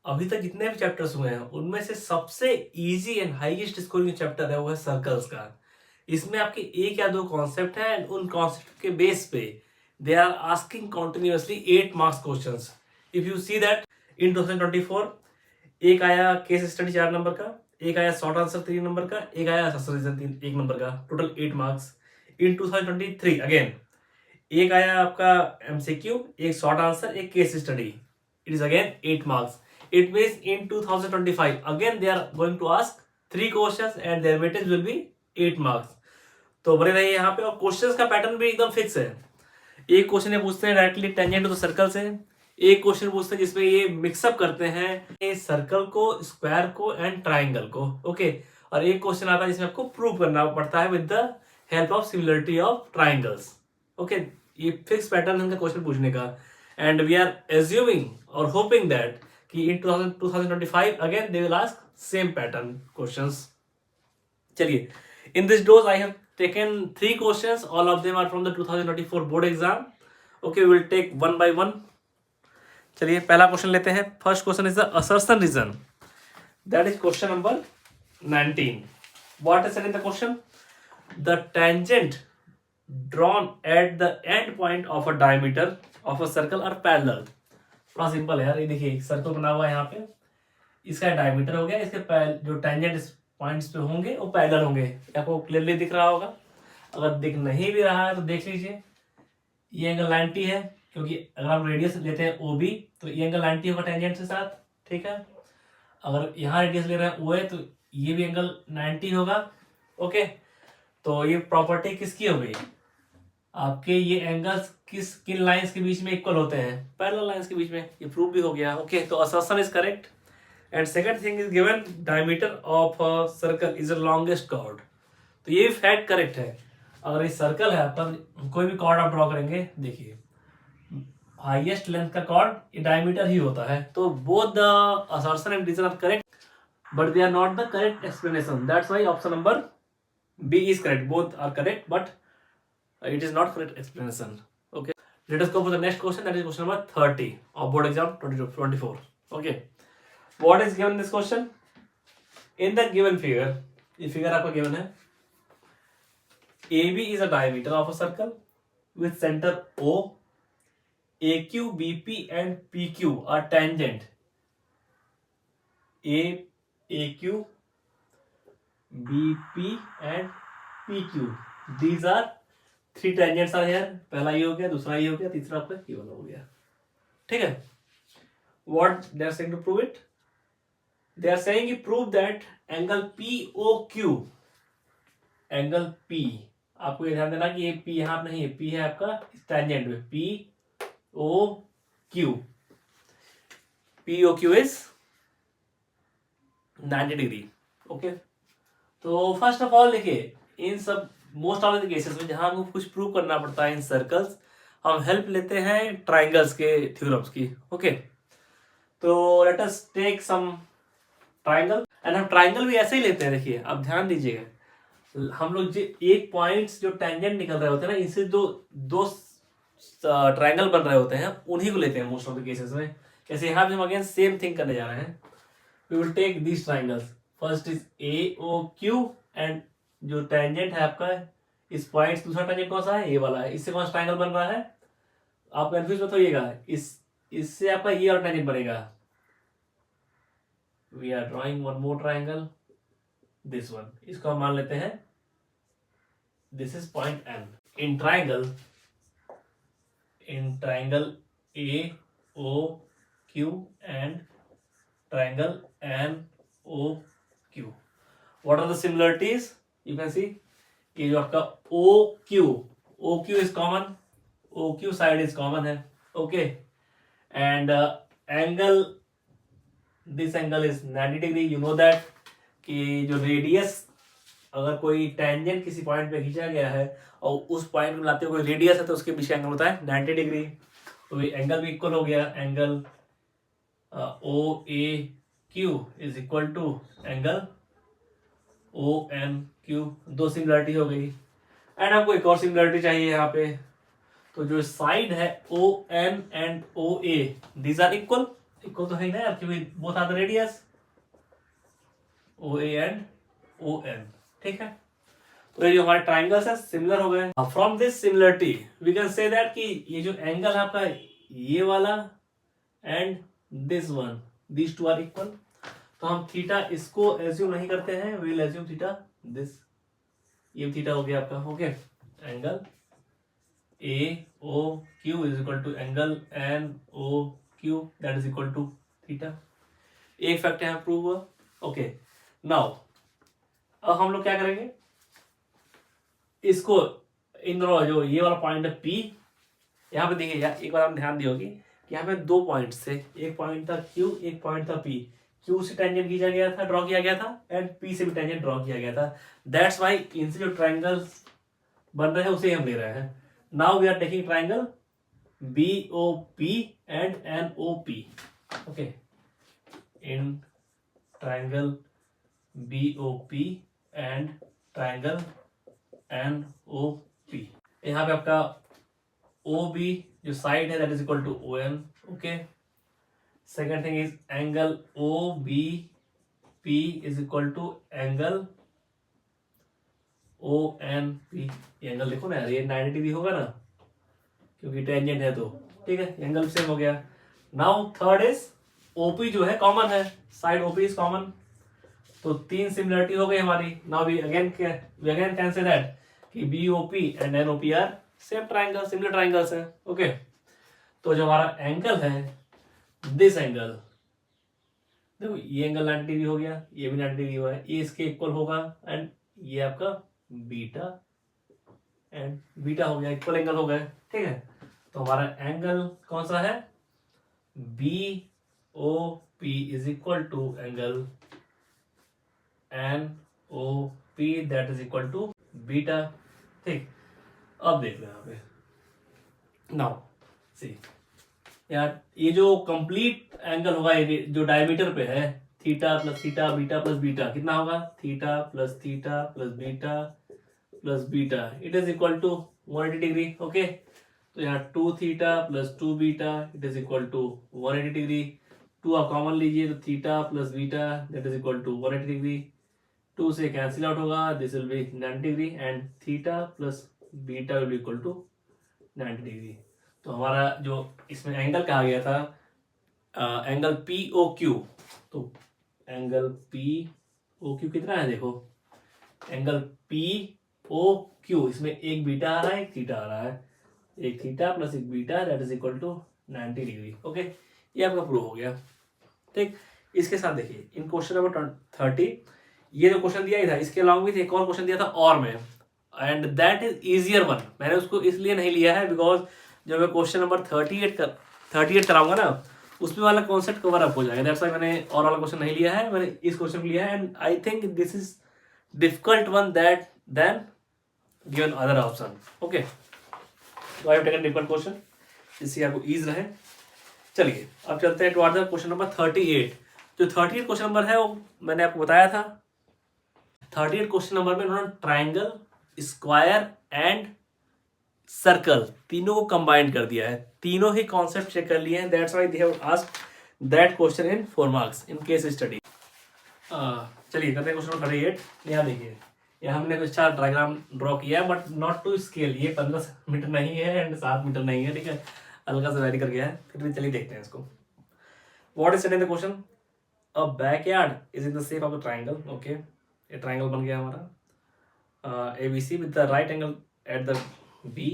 अभी तक जितने भी चैप्टर्स हुए हैं उनमें से सबसे easy and highest scoring chapter है वो है सर्कल्स का। इसमें आपके एक या दो कॉन्सेप्ट है एंड उन कॉन्सेप्ट के बेस पे they are asking continuously 8 marks questions. If you see that in 2024 एक आया केस स्टडी 4 नंबर का, एक आया शॉर्ट आंसर 3 नंबर का, एक आया रीजन 1 नंबर का, टोटल 8 मार्क्स। इन 2023 अगेन एक आया आपका एमसीक्यू, एक शॉर्ट आंसर, एक case study, it is again 8 marks. It means in 2025 again they are going to ask 3 questions and their weightage will be 8 marks. तो बने रहिए यहाँ पे। और क्वेश्चंस का पैटर्न भी एकदम फिक्स है। एक क्वेश्चन ये पूछते हैं directly tangent to the circle से, एक क्वेश्चन पूछते हैं जिसमें ये मिक्सअप करते हैं सर्कल को, स्क्वायर को एंड ट्राइंगल को। ओके, और एक क्वेश्चन आता है जिसमें आपको प्रूव करना पड़ता है with the help of similarity of triangles. Okay, ये फिक्स पैटर्न है इनका क्वेश्चन पूछने का। एंड वी आर एज्यूमिंग और होपिंग दैट कि in 2025 again they will ask same pattern questions. चलिए, in this dose I have taken 3 questions, all of them are from the 2024 board exam. Okay, we will take one by one. चलिए पहला question लेते हैं। First question is the assertion reason, that is question number 19. What is in the question? The tangent drawn at the end point of a diameter of a circle are parallel. थोड़ा simple है यार, ये देखिए एक circle बना हुआ है यहाँ पे, इसका डायमीटर हो गया, इसके जो टेंजेंट पॉइंट्स पे होंगे वो पैरेलल होंगे। आपको क्लियरली दिख रहा होगा। अगर दिख नहीं भी रहा है तो देख लीजिए, ये एंगल 90 है, क्योंकि अगर हम रेडियस लेते हैं OB तो ये एंगल 90 होगा टेंजेंट के साथ। ठीक है, अगर यहाँ रेडियस ले रहे हैं OA तो ये भी एंगल 90 होगा। ओके, तो ये प्रॉपर्टी किसकी हो गई? आपके ये एंगल्स किन लाइंस के बीच में इक्वल होते हैं? पैरेलल लाइंस के बीच में। ये प्रूव भी हो गया। ओके, तो assertion is correct. And second thing is given diameter of a circle is the longest chord. तो ये भी फैक्ट करेक्ट है। अगर ये सर्कल है आपका, कोई भी कॉर्ड आप ड्रॉ करेंगे, देखिए हाईएस्ट लेंथ का कॉर्ड डायमीटर ही होता है। तो both the assertion and reason are correct, but they are not the correct explanation. That's why option number B is correct. Both are correct, but it is not correct explanation. Okay, let us go for the next question. That is question number 30 of board exam 2024. Okay, what is given in this question? In the given figure, ये figure आपको given है, AB is a diameter of a circle with center O. AQ, BP and PQ are tangent. AQ, BP and PQ. These are 3 tangents are here. पहला ये हो गया, दूसरा ये हो गया, तीसरा आपका ये वाला हो गया। ठीक है, what they are saying to prove it? They are saying to prove that angle POQ, angle P, आपको ये ध्यान देना कि ये P यहाँ नहीं है, P है आपका tangent में, POQ. POQ is 90 degree. Okay, तो फर्स्ट ऑफ ऑल देखिए, इन सब मोस्ट ऑफ द केसेस में जहां हमको कुछ प्रूव करना पड़ता है इन सर्कल्स, हम हेल्प लेते हैं ट्राइंगल्स के थ्योरम्स की। ओके, तो let us take some triangle and हम ट्राइंगल भी ऐसे ही लेते हैं। देखिए अब ध्यान दीजिएगा, हम लोग जो एक पॉइंट्स जो टेंजेंट निकल रहे होते हैं ना, इनसे दो ट्राइंगल बन रहे होते हैं, उन्हीं को लेते हैं मोस्ट ऑफ द केसेस में। जैसे यहाँ पे हम अगेन सेम थिंग करने जा रहे हैं। We will take this triangles. First is AOQ and जो टेंजेंट है आपका इस पॉइंट, दूसरा टेंजेंट कौन सा है? ये वाला है। इससे कौन सा ट्राइंगल बन रहा है? आप कंफ्यूज मत होइएगा, इससे आपका ये और टेंजेंट बनेगा। We are drawing one more triangle, this one. इसको हम मान लेते हैं this is point M। In triangle AOQ and triangle NOQ, what are the similarities? You can see ये जो आपका OQ is common, OQ side is common है। Okay, and angle, this angle is 90 degree. You know that कि जो radius, अगर कोई tangent किसी point पे खींचा गया है और उस पॉइंट में लाते हुए कोई रेडियस है तो उसके पीछे एंगल होता है 90 डिग्री। तो ये एंगल भी इक्वल हो गया। Angle OAQ is equal to angle ONQ। दो सिमिलरिटी हो गई। एंड आपको एक और सिमिलरिटी चाहिए यहाँ पे, तो जो साइड है ON and OA, these are equal. Equal तो है ही ना यार, क्योंकि both are the radius O A and O N. ठीक है, तो ये जो हमारे ट्राइंगल्स है सिमिलर हो गए। From this similarity we can say that कि ये जो एंगल है आपका ये वाला and this one, these two are equal. तो हम थीटा इसको एज्यूम नहीं करते हैं, we will assume theta this, ये थीटा हो गया आपका। Okay, angle A O Q is equal to angle N O Q that is equal to theta. एक फैक्ट यहाँ प्रूव हुआ। ओके, नाउ अब हम लोग क्या करेंगे, इसको इन दोनों जो ये वाला पॉइंट है पी, यहाँ पे देखिए यार एक बार आप ध्यान दी होगी कि यहाँ पे दो पॉइंट थे, एक पॉइंट था क्यू, एक पॉइंट था पी। क्यू से टेंजेंट खींचा गया था, ड्रॉ किया गया था, एंड पी से भी टेंजेंट ड्रॉ किया गया था। दैट्स वाई इनसे जो ट्राइंगल्स बन रहे हैं उसे हम ले रहे हैं। Now we are taking triangle B O P and N O P. Okay, in triangle B O P and triangle N O P, यहाँ पे आपका ओ बी जो साइड है that is equal to O N. Okay, second thing is angle O B P is equal to angle O N P. ये angle देखो ना यार, ये 90 डिग्री होगा ना क्योंकि टेंजेंट है तो। ठीक है, एंगल सेम हो गया। नाउ थर्ड इज ओपी जो है कॉमन है, साइड ओपी इज कॉमन, तो तीन सिमिलरिटी हो गई हमारी। Now we again can say that कि B O P and N O P are same triangle, similar triangles है। ओके, तो जो हमारा एंगल है दिस एंगल, देखो ये एंगल 90 डिग्री हो गया, ये भी 90 डिग्री हुआ है, ये इसके इक्वल होगा, एंड ये आपका बीटा एंड बीटा हो गया, इक्वल एंगल हो गए। ठीक है, तो हमारा एंगल कौन सा है, B O P is equal to angle N O P that is equal to beta. ठीक, अब देख लो यहाँ पे, नाउ सी यार ये जो कंप्लीट एंगल होगा ये जो डायमीटर पे है, theta plus theta beta plus beta कितना होगा, theta plus beta plus beta, it is equal to 180 degree. Okay, तो यहाँ 2 theta plus 2 beta it is equal to 180 degree. 2 आप कॉमन लीजिए तो theta plus beta that is equal to 180 degree. 2 से cancel out होगा, this will be 90 degree and theta plus beta will be equal to 90 degree. तो हमारा जो इसमें angle कहा गया था एंगल पी ओ क्यू, तो एंगल पी ओ क्यू कितना है देखो, एंगल पी ओ क्यू, इसमें एक बीटा आ रहा है एक थीटा आ रहा है, एक थीटा प्लस एक beta that is equal to 90 degree. Okay, ये आपका प्रूव हो गया। ठीक, इसके साथ देखिए इन क्वेश्चन नंबर 30 ये जो क्वेश्चन दिया ही था, इसके अलावा भी एक और क्वेश्चन दिया था और में, and that is easier one. मैंने उसको इसलिए नहीं लिया है बिकॉज जब मैं क्वेश्चन नंबर 38 कराऊंगा ना उसमें वाला कॉन्सेप्ट कवर अप हो जाएगा, दैट्स व्हाई मैंने और वाला क्वेश्चन नहीं लिया है, मैंने इस क्वेश्चन को लिया है। And I think this is difficult one that then given other option. Okay, तो I have taken difficult question जिससे आपको ईज रहे। चलिए अब चलते हैं टुवर्ड्स द क्वेश्चन नंबर 38। जो 38 क्वेश्चन नंबर है वो मैंने आपको बताया था, 38 क्वेश्चन नंबर में उन्होंने ट्राइंगल, स्क्वायर एंड सर्कल तीनों को कंबाइन कर दिया है, तीनों ही कॉन्सेप्ट चेक कर लिए हैं, that's why they have asked that question in 4 marks in case study. चलिए करते हैं क्वेश्चन नंबर 38। यहाँ देखिए, यहाँ हमने कुछ 4 डायग्राम ड्रॉ किया है बट नॉट टू स्केल, ये 15 मीटर नहीं है एंड 7 मीटर नहीं है। ठीक है, हल्का सा वेरी कर गया है, फिर भी चलिए देखते हैं इसको। What is said the question, a backyard is in the shape of the triangle. Okay, ये ट्राइंगल बन गया हमारा ABC with the right angle at the B,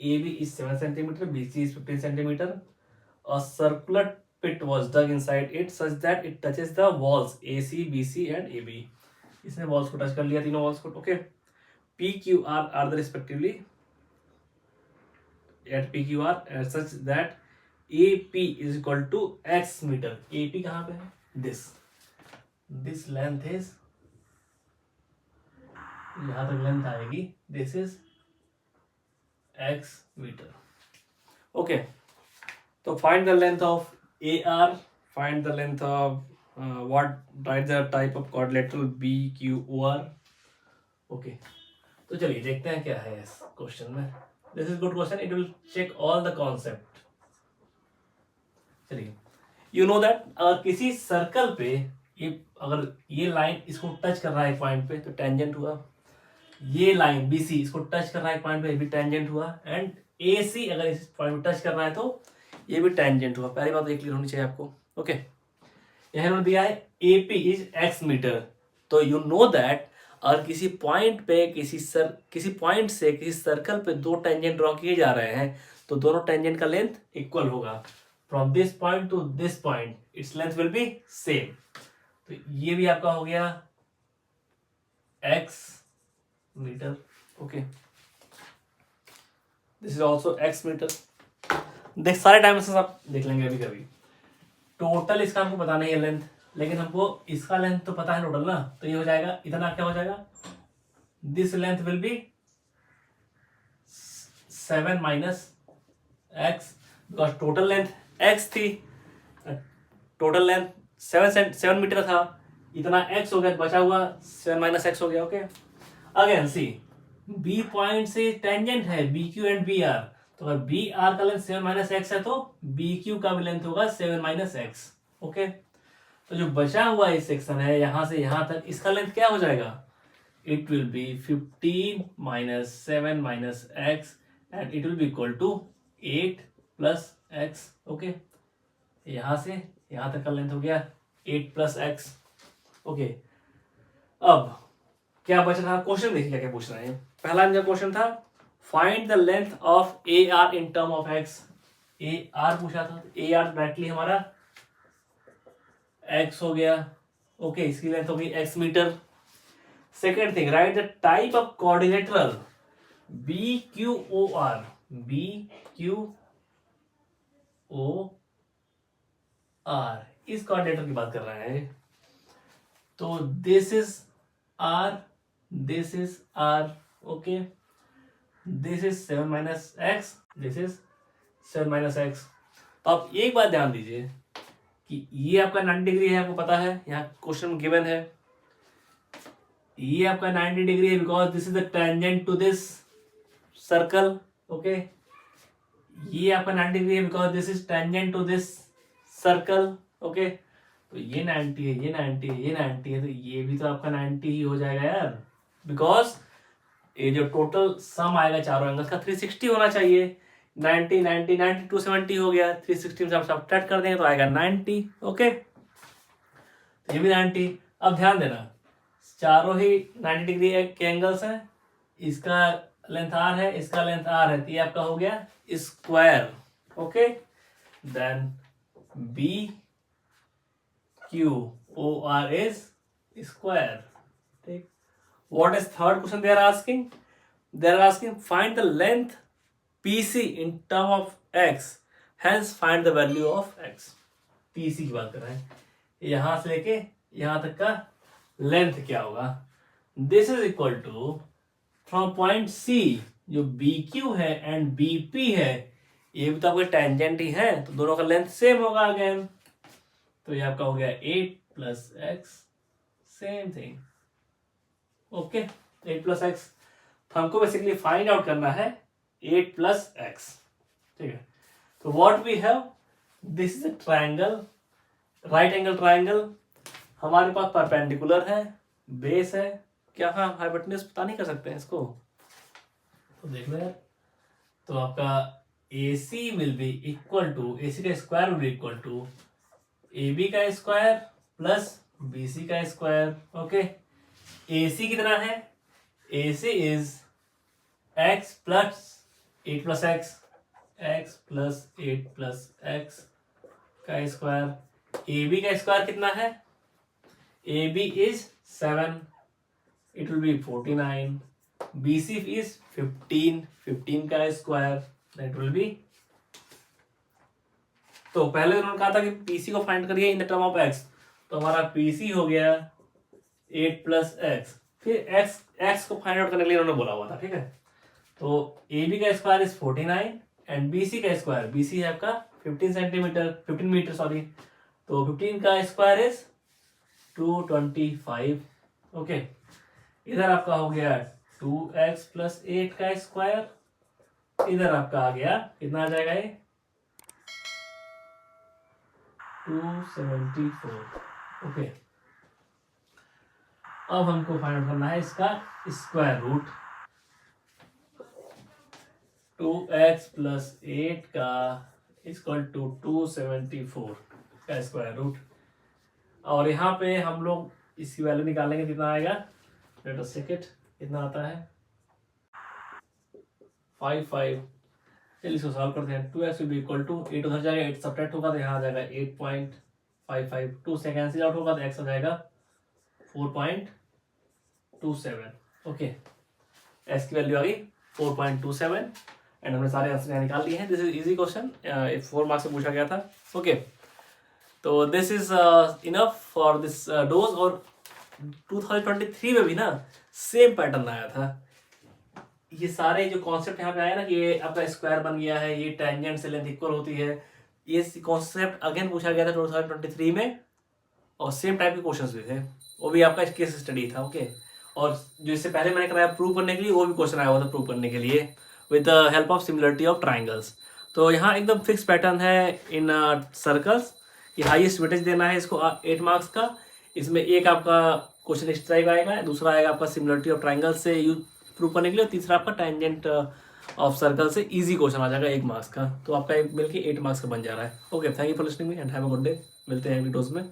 AB is 7 centimeter, BC is 15 centimeter. A circular pit was dug inside it such that it touches the walls AC, BC and AB. इसने walls को touch कर लिया, तीनों walls को। Okay, PQR are the respectively at PQR such that AP is equal to X meter. AP कहाँ पे है? This length is, यहाँ तक length आएगी, this is X meter. Okay, so find the length of AR, find the length of write the type of quadrilateral BQR. Okay, तो चलिए देखते हैं क्या है इस क्वेश्चन में। This is good question, it will check all the concept. चलिए you know that अगर किसी सर्कल पे ये अगर ये लाइन इसको टच कर रहा है एक पॉइंट पे तो टेंजेंट हुआ, ये लाइन BC इसको टच कर रहा है एक पॉइंट पे, ये भी टेंजेंट हुआ, एंड AC अगर इस पॉइंट पे टच कर रहा है तो ये भी टेंजेंट हुआ। पहली बात तो ये क्लियर होनी चाहिए आपको। ओके, यहाँ इन्होंने दिया है AP इज x मीटर, तो यू नो दैट अगर किसी पॉइंट पे किसी पॉइंट से किसी सर्कल पे दो टेंजेंट ड्रॉ किए जा रहे हैं तो दोनों टेंजेंट का लेंथ इक्वल होगा। From this point to this point it's length will be same. तो ये भी आपका हो गया x metre. Okay, this is also x metre. देख सारे डायमेंशन आप देख लेंगे अभी कभी। टोटल इसका हमको पता नहीं है लेंथ, लेकिन हमको इसका लेंथ तो पता है टोटल ना, तो ये हो जाएगा इतना, क्या हो जाएगा, this length will B 7 minus x, because total length x थी, टोटल लेंथ 7 मीटर था, इतना x हो गया, बचा हुआ 7 माइनस x हो गया। ओके, अगेन सी B पॉइंट से टेंजेंट है BQ एंड BR, तो अगर BR का लेंथ 7 माइनस x है तो BQ का भी लेंथ होगा 7 माइनस x। ओके, तो जो बचा हुआ इस सेक्शन है यहां से यहां तक, इसका लेंथ क्या हो जाएगा, it will be 15 minus 7 minus x and it will be equal to 8 plus x। Okay, यहां से यहां तक का लेंथ हो गया 8 प्लस x। ओके, अब क्या बचा था, क्वेश्चन देखिए क्या क्या पूछ रहे हैं। पहला इनका क्वेश्चन था find the length of AR in term of x। AR पूछा था, AR डायरेक्टली हमारा x हो गया। ओके, इसकी लेंथ होगी x metre. Second thing, write the type of coordinator BQOR। इस कोऑर्डिनेटर की बात कर रहे हैं। तो this is R, this is R, okay, this is 7 minus x, this is 7 minus x। तो आप एक बात ध्यान दीजिए कि ये आपका 90 डिग्री है, आपको पता है, यहाँ क्वेश्चन गिवन है, ये आपका 90 डिग्री है because this is the tangent to this circle. Okay, ये आपका 90 डिग्री है because this is tangent to this circle. Okay, तो ये 90 है, ये 90 है, ये 90 है, तो ये भी तो आपका 90 ही हो जाएगा यार, बिकॉज ये जो टोटल सम आएगा चारों एंगल्स का 360 होना चाहिए। 90 90 90 270 हो गया, 360 से आप सब्ट्रैक्ट कर देंगे तो आएगा 90। ओके, तो ये भी 90। अब ध्यान देना, चारों ही 90 डिग्री के एंगल्स हैं, इसका लेंथ R है, इसका लेंथ R है, तो ये आपका हो गया square. Okay, then BQOR is square। ठीक, what is third question they are asking? They are asking find the length PC in term of x, hence find the value of x। PC की बात कर रहे हैं, यहां से लेके यहां तक का लेंथ क्या होगा। This is equal to from point C, जो BQ है एंड BP है, ये भी तो आपके टेंजेंट ही है, तो दोनों का लेंथ सेम होगा अगेन। तो ये आपका हो गया 8 plus x, same thing. Okay, 8 plus x, तो हमको बेसिकली फाइंड आउट करना है 8 प्लस एक्स। ठीक है, तो what we have, this is a triangle, right angle triangle, हमारे पास परपेंडिकुलर है, बेस है, क्या हाँ हाइपोटेन्यूज पता नहीं कर सकते हैं इसको, तो देख लो यार। तो आपका AC will be equal to, AC का square will be equal to AB का स्क्वायर प्लस BC का स्क्वायर। ओके, AC कितना है, AC is x plus 8 plus x, x plus 8 plus x का स्क्वायर। AB का स्क्वायर कितना है, AB is 7, it will be 49, BC is 15, 15 का square, that will be. तो पहले उन्होंने कहा था कि PC को फाइंड करिए in the term of x, तो हमारा PC हो गया 8 प्लस एक्स, फिर x को फाइंड आउट करने के लिए उन्होंने बोला हुआ था। ठीक है, तो AB का स्क्वायर इज 49 एंड BC का स्क्वायर, BC है आपका 15 मीटर सॉरी, तो 15 का स्क्वायर इज 225। ओके, इधर आपका हो गया 2x प्लस 8 का स्क्वायर, इधर आपका आ गया कितना आ जाएगा ये 274। ओके, अब हमको फाइंड आउट करना है इसका स्क्वायर रूट। 2x प्लस 8 का इक्वल टू 274 का स्क्वायर रूट। और यहाँ पे हम लोग इसकी वैल्यू निकालेंगे, कितना आएगा, लेट अस चेक इट, कितना आता है 55। चलिए इसको सॉल्व करते हैं। 2x will be equal to 8 उधर जाएगा, 8 सब्ट्रैक्ट होगा तो यहाँ आ जाएगा 8.55। 2 से कैंसिल आउट होगा तो x आ जाएगा 4.27। ओके, x की वैल्यू आ गई 4.27 एंड हमने सारे आंसर यहाँ निकाल लिए हैं। This is easy question, 4 marks से पूछा गया था। ओके, तो this is enough for this dose. और 2023 में भी ना सेम पैटर्न आया था। ये सारे जो कॉन्सेप्ट यहाँ पे आया ना कि ये आपका स्क्वायर बन गया है, ये टेंजेंट से लेंथ इक्वल होती है, ये कॉन्सेप्ट अगेन पूछा गया था 2023 में और सेम टाइप के क्वेश्चंस भी थे। वो भी आपका केस स्टडी था। ओके, और जो इससे पहले मैंने कराया प्रूव करने के लिए, वो भी क्वेश्चन आया हुआ था प्रूव करने के लिए with the help of similarity of triangles. तो यहाँ एकदम फिक्स पैटर्न है इन सर्कल्स कि हाईएस्ट वेटेज देना है इसको 8 मार्क्स का। इसमें एक आपका क्वेश्चन इस टाइप आएगा, दूसरा आएगा आपका सिमिलरिटी ऑफ ट्राइंगल से यूज प्रूव करने के लिए, और तीसरा आपका टेंजेंट ऑफ सर्कल से इजी क्वेश्चन आ जाएगा 1 मार्क्स का। तो आपका मिलके 8 मार्क्स का बन जा रहा है। Okay, thank you for listening me and have a good day. मिलते हैं वीडियोस में।